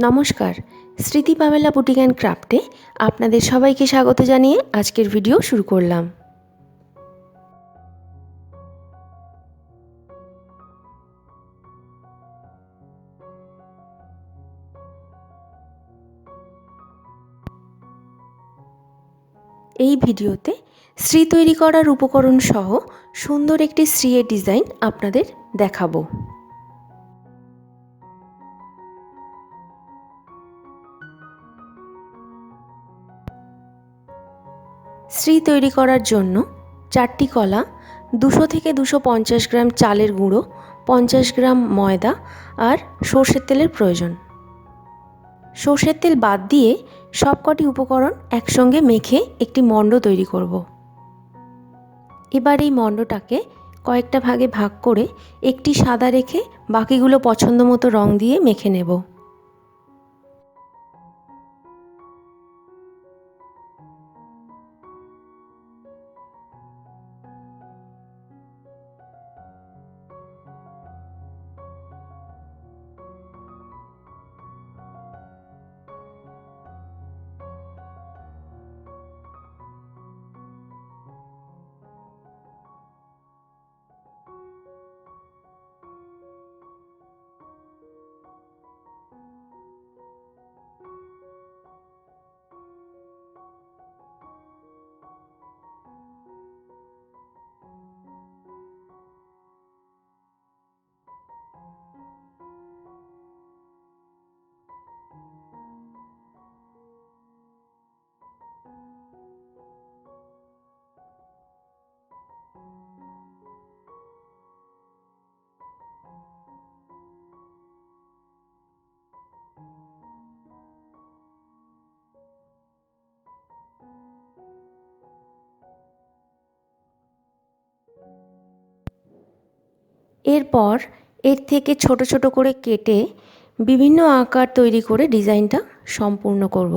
নমস্কার, স্মৃতি Pamela boutique and ক্রাফটে আপনাদের সবাইকে স্বাগত জানিয়ে আজকের ভিডিও শুরু করলাম। এই ভিডিওতে শ্রী তৈরি করার উপকরণ সহ সুন্দর একটি শ্রীয়ের ডিজাইন আপনাদের দেখাবো। শ্রী তৈরি করার জন্য 4টি কলা, 200 থেকে 250 গ্রাম চালের গুঁড়ো, 50 গ্রাম ময়দা আর সর্ষের তেলের প্রয়োজন। সর্ষের তেল বাদ দিয়ে সবকটি উপকরণ একসঙ্গে মেখে একটি মণ্ড তৈরি করব। এবার এই মণ্ডটাকে কয়েকটা ভাগে ভাগ করে একটি সাদা রেখে বাকিগুলো পছন্দ মতো রং দিয়ে মেখে নেব। এরপর এর থেকে ছোট ছোট করে কেটে বিভিন্ন আকার তৈরি করে ডিজাইনটা সম্পূর্ণ করব।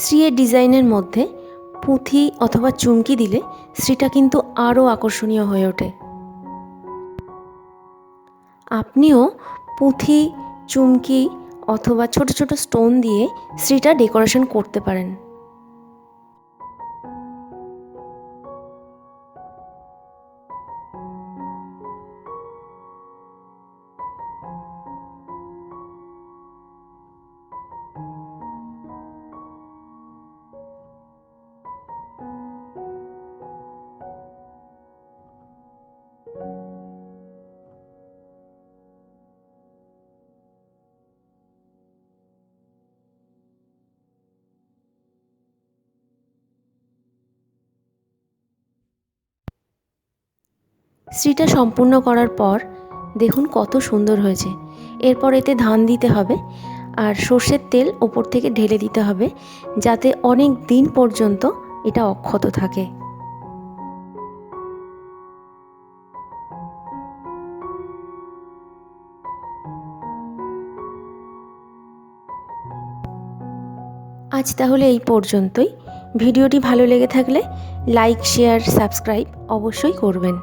শ্রীয়ের ডিজাইনের মধ্যে পুঁথি অথবা চুমকি দিলে শ্রীটা কিন্তু আরও আকর্ষণীয় হয়ে ওঠে। আপনিও পুঁথি, চুমকি অথবা ছোট ছোট স্টোন দিয়ে শ্রীটা ডেকোরেশন করতে পারেন। শ্রীটা সম্পূর্ণ করার পর দেখুন কত সুন্দর হয়েছে। এরপর এতে ধান দিতে হবে আর সর্ষের তেল ওপর থেকে ঢেলে দিতে হবে, যাতে অনেক দিন পর্যন্ত এটা অক্ষত থাকে। আজ তাহলে এই পর্যন্তই। ভিডিওটি ভালো লেগে থাকলে লাইক, শেয়ার, সাবস্ক্রাইব অবশ্যই করবেন।